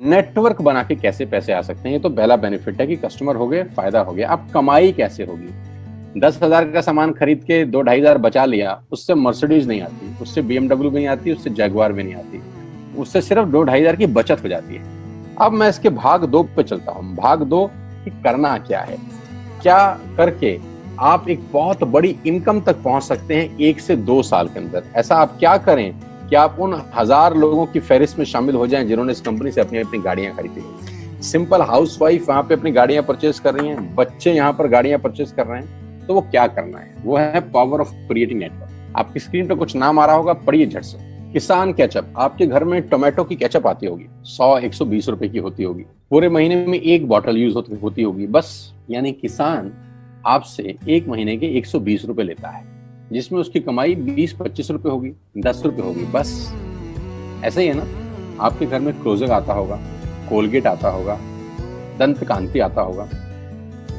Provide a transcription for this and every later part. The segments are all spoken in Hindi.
नेटवर्क बना के कैसे पैसे आ सकते हैं, ये तो पहला बेनिफिट है कि कस्टमर हो गए, फायदा हो गया। अब कमाई कैसे होगी? 10,000 का सामान खरीद के 2-2.5 हजार बचा लिया, उससे मर्सिडीज नहीं आती, उससे BMW भी नहीं आती, उससे जैगवार भी नहीं आती, उससे सिर्फ 2-2.5 हजार की बचत हो जाती है। अब मैं इसके भाग 2 पे चलता हूँ। भाग 2 कि करना क्या है, क्या करके आप एक बहुत बड़ी इनकम तक पहुंच सकते हैं 1 से 2 साल के अंदर। ऐसा आप क्या करें कि आप उन 1000 लोगों की फहरिस्त में शामिल हो जाएं जिन्होंने इस कंपनी से अपनी अपनी गाड़ियां खरीदी। सिंपल हाउसवाइफ वहां पे अपनी गाड़ियां परचेज कर रही हैं, बच्चे यहाँ पर गाड़ियां परचेज कर रहे हैं, तो वो क्या करना है? वो है पावर ऑफ क्रिएटिंग नेटवर्क। आपकी स्क्रीन पे कुछ नाम आ रहा होगा, पढ़िए झट से। किसान केचप, आपके घर में टोमेटो की केचप आती होगी, 100-120 रुपए की होती होगी, पूरे महीने में 1 बॉटल यूज होती होगी बस। यानी किसान आपसे 1 महीने के 120 रुपए लेता है, जिसमें उसकी कमाई 20-25 रुपए होगी, 10 रुपए होगी बस। ऐसा ही है ना? आपके घर में क्लोजर आता होगा, कोलगेट आता होगा, दंत कांति आता होगा।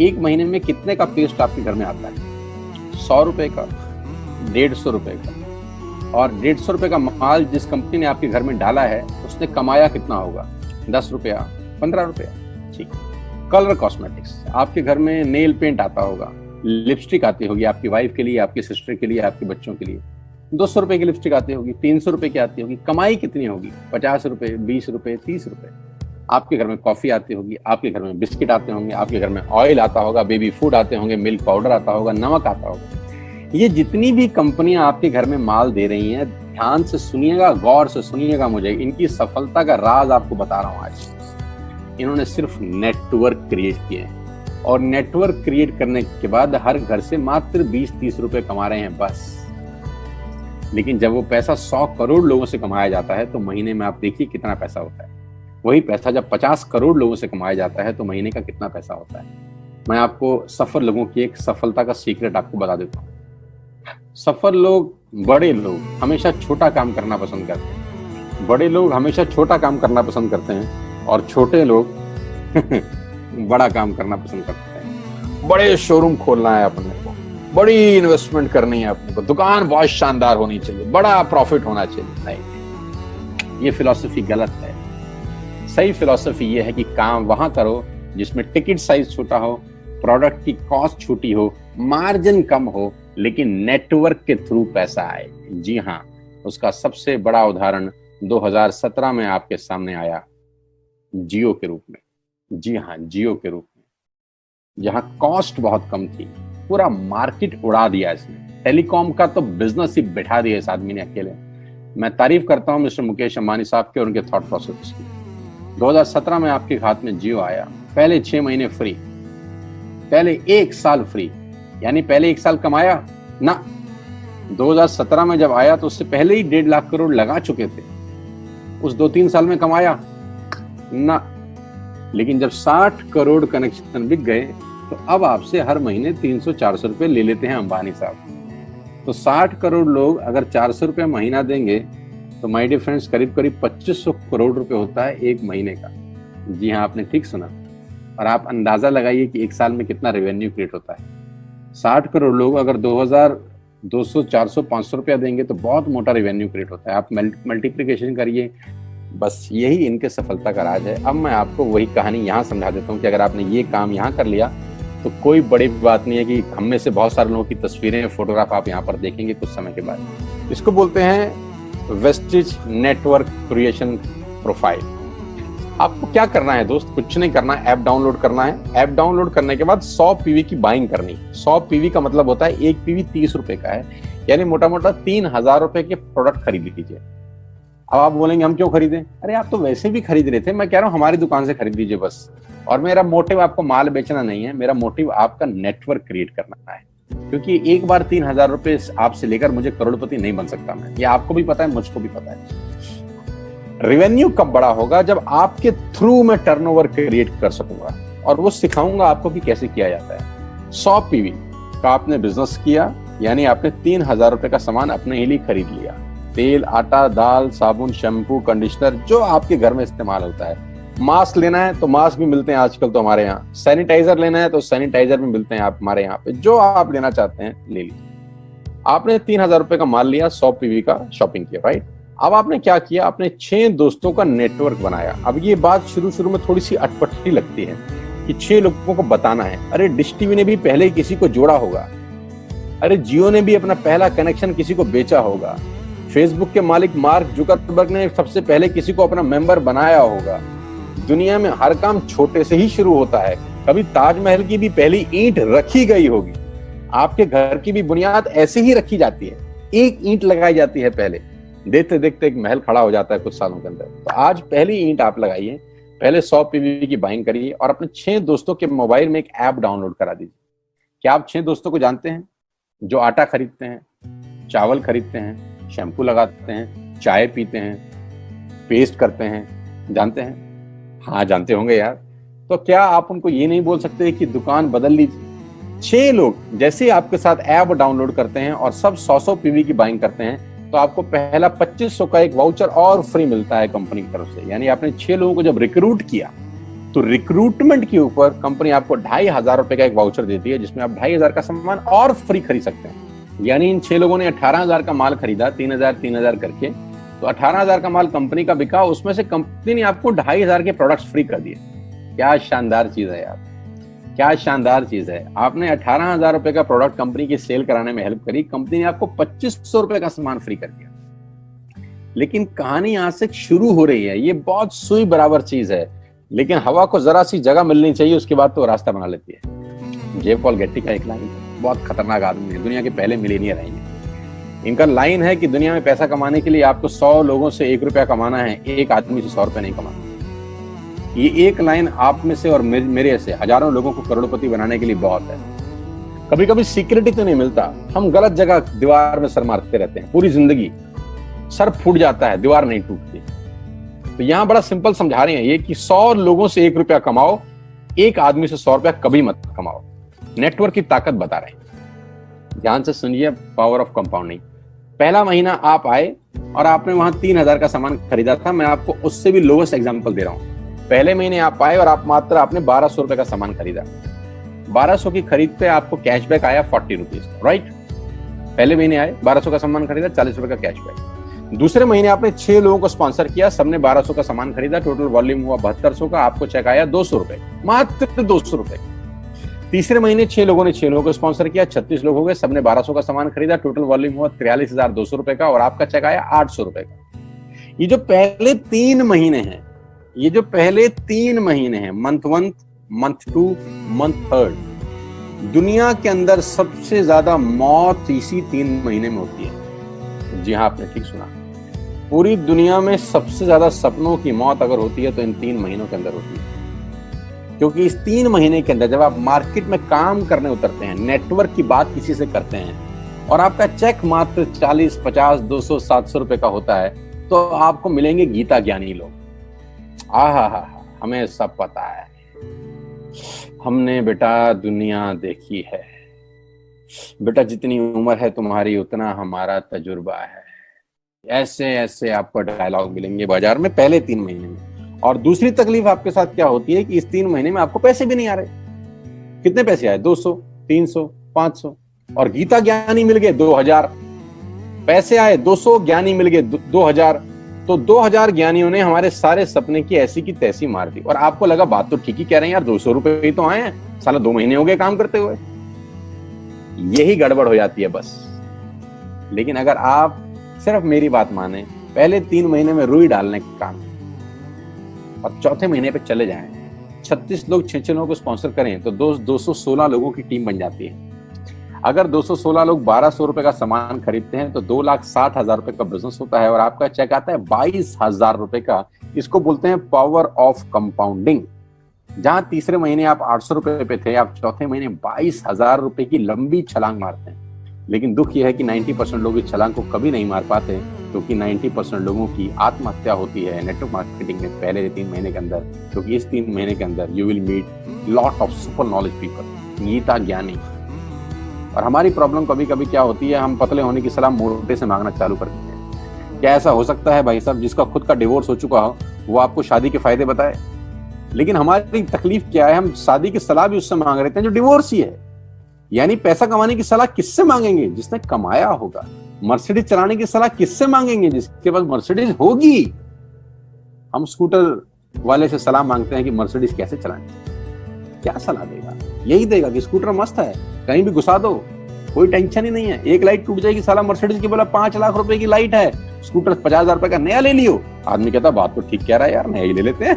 1 महीने में कितने का पेस्ट आपके घर में आता है? 100 रुपए का, 150 रुपए का। और 150 रुपए का माल जिस कंपनी ने आपके घर में डाला है, उसने कमाया कितना होगा? 10 रुपया, 15 रुपया। ठीक। कलर कॉस्मेटिक्स, आपके घर में नेल पेंट आता होगा, लिपस्टिक आती होगी आपकी वाइफ के लिए, आपकी सिस्टर के लिए, आपके बच्चों के लिए। 200 रुपए की लिपस्टिक आती होगी, 300 रुपए की आती होगी। कमाई कितनी होगी? 50 रुपए, 20 रुपए, 30 रुपए। आपके घर में कॉफी आती होगी, आपके घर में बिस्किट आते होंगे, आपके घर में ऑयल आता होगा, बेबी फूड आते होंगे, मिल्क पाउडर आता होगा, नमक आता होगा। ये जितनी भी कंपनियां आपके घर में माल दे रही हैं, ध्यान से सुनिएगा, गौर से सुनिएगा मुझे। इनकी सफलता का राज आपको बता रहा हूं आज। इन्होंने सिर्फ नेटवर्क क्रिएट किए हैं, और नेटवर्क क्रिएट करने के बाद हर घर से मात्र 20-30 रुपए कमा रहे हैं बस। लेकिन जब वो पैसा 100 करोड़ लोगों से कमाया जाता है तो महीने में आप देखिए कितना पैसा होता है। वही पैसा जब 50 करोड़ लोगों से कमाया जाता है तो महीने का कितना पैसा होता है। मैं आपको सफल लोगों की एक सफलता का सीक्रेट आपको बता देता हूँ। सफल लोग, बड़े लोग हमेशा छोटा काम करना पसंद करते हैं। बड़े लोग हमेशा छोटा काम करना पसंद करते हैं, और छोटे लोग बड़ा काम करना पसंद करते हैं। बड़े शोरूम खोलना है अपने को, बड़ी इन्वेस्टमेंट करनी है अपने को, दुकान बहुत शानदार होनी चाहिए, बड़ा प्रॉफिट होना चाहिए। नहीं, ये फिलॉसफी गलत है। सही फिलॉसफी ये है कि काम वहां करो जिसमें टिकट साइज छोटा हो, प्रोडक्ट की कॉस्ट छोटी हो, मार्जिन कम हो, लेकिन नेटवर्क के थ्रू पैसा आए। जी हाँ, उसका सबसे बड़ा उदाहरण 2017 में आपके सामने आया, जियो के रूप में। जी हाँ, जियो के रूप में, जहां कॉस्ट बहुत कम थी, पूरा मार्केट उड़ा दिया इसने। टेलीकॉम का तो बिजनेस ही बिठा दिया इस आदमी ने अकेले। मैं तारीफ करता हूं मिस्टर मुकेश अंबानी साहब के और उनके थॉट प्रोसेस की। 2017 में आपके हाथ में जियो आया, पहले 6 महीने फ्री, पहले 1 साल फ्री। यानी पहले 1 साल कमाया ना। 2017 में जब आया तो उससे पहले ही 1.5 लाख करोड़ लगा चुके थे। उस 2-3 साल में कमाया ना। लेकिन जब 60 करोड़ कनेक्शन बिक गए तो अब आपसे हर महीने 300-400 रुपए ले लेते हैं अंबानी साहब। तो 60 करोड़ लोग अगर 400 रुपए महीना देंगे तो माय डियर फ्रेंड्स, करीब करीब 2500 करोड़ रुपए होता है 1 महीने का। जी हाँ, आपने ठीक सुना। और आप अंदाजा लगाइए कि 1 साल में कितना रेवेन्यू क्रिएट होता है। 60 करोड़ लोग अगर 2000, 200, 400, 500 रुपया देंगे तो बहुत मोटा रेवेन्यू क्रिएट होता है। आप मल्टीप्लिकेशन करिए, बस यही इनके सफलता का राज है। अब मैं आपको वही कहानी यहाँ समझा देता हूँ कि अगर आपने ये काम यहाँ कर लिया तो कोई बड़ी बात नहीं है कि हम में से बहुत सारे लोगों की तस्वीरें, फोटोग्राफ आप यहाँ पर देखेंगे कुछ समय के बाद। इसको बोलते हैं वेस्टेज नेटवर्क क्रिएशन प्रोफाइल। आपको क्या करना है दोस्त? कुछ नहीं करना है, ऐप डाउनलोड करना है। ऐप डाउनलोड करने के बाद 100 पीवी की बाइंग करनी। 100 पीवी का मतलब होता है 1 पीवी 30 रुपए का है, यानी मोटा मोटा 3000 रुपए के प्रोडक्ट खरीद लीजिए। अब आप बोलेंगे हम क्यों खरीदें? अरे आप तो वैसे भी खरीद रहे थे, मैं कह रहा हूँ हमारी दुकान से खरीद लीजिए बस। और मेरा मोटिव आपको माल बेचना नहीं है, मेरा मोटिव आपका नेटवर्क क्रिएट करना है। क्योंकि एक बार 3000 रुपए आपसे लेकर मुझे करोड़पति नहीं बन सकता मैं, ये आपको भी पता है, मुझको भी पता है। रेवेन्यू कब बड़ा होगा? जब आपके थ्रू मैं टर्नओवर क्रिएट कर सकूंगा, और वो सिखाऊंगा आपको कि कैसे किया जाता है। 100 पीवी का आपने बिजनेस किया, यानी आपने 3000 रुपए का सामान अपने ही लिए खरीद लिया। तेल, आटा, दाल, साबुन, शैम्पू, कंडीशनर, जो आपके घर में इस्तेमाल होता है। मास्क लेना है तो मास्क भी मिलते हैं आजकल तो हमारे यहाँ। सैनिटाइजर लेना है तो सैनिटाइजर भी मिलते हैं आप हमारे यहाँ पे। जो आप लेना चाहते हैं ले लीजिए। आपने 3000 रुपए का माल लिया, 100 पीवी का शॉपिंग किया, राइट? अब आपने क्या किया, आपने 6 दोस्तों का नेटवर्क बनाया। अब ये बात शुरू शुरू में थोड़ी सी अटपटी लगती है कि 6 लोगों को बताना है। अरे डिश टीवी ने भी पहले किसी को जोड़ा होगा, अरे जियो ने भी अपना पहला कनेक्शन किसी को बेचा होगा, फेसबुक के मालिक मार्क जुकरबर्ग ने सबसे पहले किसी को अपना मेंबर बनाया होगा। दुनिया में हर काम छोटे से ही शुरू होता है। कभी ताजमहल की भी पहली ईंट रखी गई होगी, आपके घर की भी बुनियाद ऐसे ही रखी जाती है, एक ईंट लगाई जाती है पहले, देखते देखते एक महल खड़ा हो जाता है कुछ सालों के अंदर। तो आज पहली ईंट आप लगाइए, पहले 100 पीवी की बाइंग करिए और अपने 6 दोस्तों के मोबाइल में एक ऐप डाउनलोड करा दीजिए। क्या आप 6 दोस्तों को जानते हैं जो आटा खरीदते हैं, चावल खरीदते हैं, शैम्पू लगाते हैं, चाय पीते हैं, पेस्ट करते हैं? जानते हैं? हाँ जानते होंगे यार। तो क्या आप उनको ये नहीं बोल सकते कि दुकान बदल लीजिए? 6 लोग जैसे आपके साथ ऐप डाउनलोड करते हैं और सब 100 पीवी की बाइंग करते हैं तो आपको पहला 2500 का एक वाउचर और फ्री मिलता है कंपनी की तरफ से। यानी आपने 6 लोगों को जब रिक्रूट किया तो रिक्रूटमेंट के ऊपर कंपनी आपको 2500 रुपए का एक वाउचर देती है जिसमें आप 2500 का सामान और फ्री खरीद सकते हैं। यानी इन 6 लोगों ने 18,000 का माल खरीदा, 3,000 करके, तो 18,000 का माल कंपनी का बिका, उसमें से कंपनी ने आपको 2500 के प्रोडक्ट्स फ्री कर दिए। क्या शानदार चीज है यार, क्या शानदार चीज है। आपने 18,000 रुपए का प्रोडक्ट कंपनी की सेल कराने में हेल्प करी, कंपनी ने आपको 2500 रुपए का सामान फ्री कर दिया। लेकिन कहानी यहां से शुरू हो रही है। ये बहुत सुई बराबर चीज है, लेकिन हवा को जरा सी जगह मिलनी चाहिए, उसके बाद तो रास्ता बना लेती है। जे पॉल गेट्टी का एक लाइन, बहुत खतरनाक आदमी है, दुनिया के पहले मिलेनियर हैं। इनका लाइन है कि दुनिया में पैसा कमाने के लिए आपको 100 लोगों से 1 रुपया कमाना है, एक आदमी से 100 रुपया नहीं कमाना। ये एक लाइन आप में से और मेरे से हजारों लोगों को करोड़पति बनाने के लिए बहुत है। कभी कभी सिक्योरिटी तो नहीं मिलता, हम गलत जगह दीवार में सर मारते रहते हैं, पूरी जिंदगी सर फूट जाता है, दीवार नहीं टूटती। तो यहां बड़ा सिंपल समझा रहे हैं ये कि 100 लोगों से 1 रुपया कमाओ, एक आदमी से 100 रुपया कभी मत कमाओ। नेटवर्क की ताकत बता रहे हैं, ध्यान से सुनिए, पावर ऑफ कंपाउंडिंग। पहला महीना आप आए और आपने वहां 3,000 का सामान खरीदा था। मैं आपको उससे भी लोवेस्ट एग्जांपल दे रहा हूं। पहले महीने आप आए और आपने 1200 रुपए का सामान खरीदा। 1200 की खरीद पे आपको कैशबैक आया 40 रुपीज, राइट? पहले महीने आए, 1200 का सामान खरीदा, 40 रुपए का कैशबैक। दूसरे महीने आपने 6 लोगों को स्पॉन्सर किया, सबने 1200 का सामान खरीदा, टोटल वॉल्यूम हुआ 7200 का, आपको चेक आया 200 रुपए, मात्र 200 रुपए। तीसरे महीने 6 लोगों ने 6 लोगों को स्पॉन्सर किया, 36 लोग हो गए, सबने 1200 का सामान खरीदा, टोटल वॉल्यूम हुआ 43,200 रुपए का और आपका चेक आया 800 रुपए का। ये जो पहले 3 महीने हैं, मंथ 1, मंथ 2, मंथ 3, दुनिया के अंदर सबसे ज्यादा मौत इसी 3 महीने में होती है। जी हाँ, आपने ठीक सुना, पूरी दुनिया में सबसे ज्यादा सपनों की मौत अगर होती है तो इन 3 महीनों के अंदर होती है। क्योंकि इस 3 महीने के अंदर जब आप मार्केट में काम करने उतरते हैं, नेटवर्क की बात किसी से करते हैं और आपका चेक मात्र 40, 50, 200, 700 रुपए का होता है, तो आपको मिलेंगे गीता ज्ञानी लोग। हमें सब पता है, हमने बेटा दुनिया देखी है, बेटा जितनी उम्र है तुम्हारी उतना हमारा तजुर्बा है। ऐसे ऐसे आपको डायलॉग मिलेंगे बाजार में पहले 3 महीने में। और दूसरी तकलीफ आपके साथ क्या होती है कि इस 3 महीने में आपको पैसे भी नहीं आ रहे। कितने पैसे आए? 200, 300, 500, और गीता ज्ञानी मिल गए 2000। पैसे आए 200, ज्ञानी मिल गए 2000। तो 2000 ज्ञानियों ने हमारे सारे सपने की ऐसी की तैसी मार दी। और आपको लगा बात तो ठीक ही कह रहे हैं यार, 200 रुपए ही तो आए हैं, साला 2 महीने हो गए काम करते हुए। यही गड़बड़ हो जाती है बस। लेकिन अगर आप सिर्फ मेरी बात माने, पहले 3 महीने में रुई डालने का काम और चौथे महीने पे चले जाएं, 36 लोग 6 लोगों को स्पॉन्सर करें तो 216 लोगों की टीम बन जाती है। अगर 216 लोग 1200 रुपए का सामान खरीदते हैं तो 2,60,000 रुपए का बिजनेस होता है और आपका चेक आता है 22,000 रुपए का। इसको बोलते हैं पावर ऑफ कंपाउंडिंग। जहां तीसरे महीने आप 800 रुपए पे थे, आप चौथे महीने 22,000 रुपए की लंबी छलांग मारते हैं। लेकिन दुख यह है कि 90% लोग इस छलांग को कभी नहीं मार पाते, क्योंकि 90% लोगों की आत्महत्या होती है नेटवर्क मार्केटिंग में पहले 3 महीने के अंदर। क्योंकि इस 3 महीने के अंदर you will meet lot of super knowledge people, Gita ज्ञानी। और हमारी प्रॉब्लम कभी कभी क्या होती है, हम पतले होने की सलाह मोटे से मांगना चालू कर देते हैं। क्या ऐसा हो सकता है भाई साहब, जिसका खुद का डिवोर्स हो चुका हो वो आपको शादी के फायदे बताए? लेकिन हमारी तकलीफ क्या है, हम शादी की सलाह भी उससे मांग रहे थे जो डिवोर्स ही है। यानी पैसा कमाने की सलाह किससे मांगेंगे? जिसने कमाया होगा। मर्सिडीज चलाने की सलाह किससे मांगेंगे? जिसके पास मर्सिडीज होगी। हम स्कूटर वाले से सलाह मांगते हैं कि मर्सिडीज कैसे चलानी, क्या सलाह देगा? यही देगा कि स्कूटर मस्त है, कहीं भी घुसा दो, कोई टेंशन ही नहीं है। एक लाइट टूट जाएगी, साला मर्सिडीज की बोला 5 लाख रुपए की लाइट है, स्कूटर 50,000 रुपए का नया ले लियो। आदमी कहता बात तो ठीक कह रहा है यार, नया ही ले लेते हैं।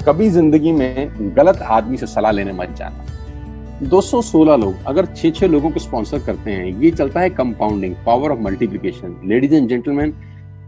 कभी जिंदगी में गलत आदमी से सलाह लेने मत जाना। 216 लोग अगर 6-6 लोगों को स्पॉन्सर करते हैं, ये चलता है compounding, power of multiplication. Ladies and gentleman,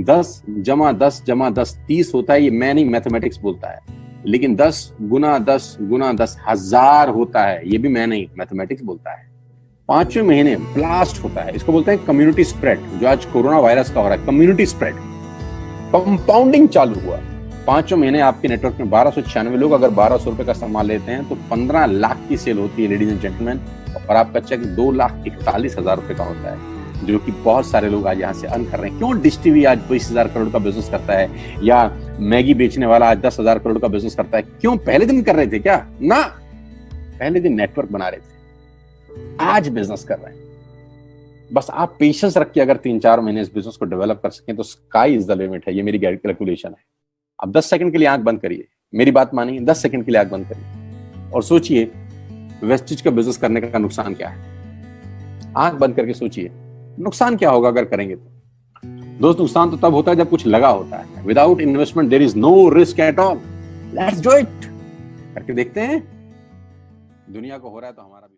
10 + 10 + 10 30 होता है। ये मैं नहीं, मैथमेटिक्स बोलता है। लेकिन 10 × 10 × 10 1000 होता है। ये भी मैं नहीं, मैथमेटिक्स बोलता है। 5वें महीने ब्लास्ट होता है, इसको बोलते हैं कम्युनिटी स्प्रेड, जो आज कोरोना वायरस का हो रहा है। कम्युनिटी स्प्रेड, कंपाउंडिंग चालू हुआ। 5वें महीने आपके नेटवर्क में 1296 लोग अगर 1200 रुपए का सामान लेते हैं तो 15 लाख की सेल होती है लेडीज एंड जेंटलमैन। और आपका चेक 2,41,000 रुपए का होता है, जो कि बहुत सारे लोग आज यहाँ से अर्न कर रहे हैं। क्यों डिश टीवी आज 20,000 करोड़ का बिजनेस करता है, या मैगी बेचने वाला आज 10,000 करोड़ का बिजनेस करता है? क्यों? पहले दिन कर रहे थे क्या? ना, पहले दिन नेटवर्क बना रहे थे, आज बिजनेस कर रहे हैं। बस आप पेशेंस रख के अगर 3-4 महीने इस बिजनेस को डेवलप कर सकें तो स्काई इज द लिमिट है। ये मेरी कैलकुलेशन है। अब 10 सेकंड के लिए आंख बंद करिए, मेरी बात मानिए, 10 सेकंड के लिए आंख बंद करिए और सोचिए वेस्टिज का बिजनेस करने का नुकसान क्या है। आंख बंद करके सोचिए नुकसान क्या होगा अगर करेंगे तो। दोस्त, नुकसान तो तब होता है जब कुछ लगा होता है। Without investment there is no risk at all. Let's do it. करके देखते हैं, दुनिया को हो रहा है तो हमारा भी।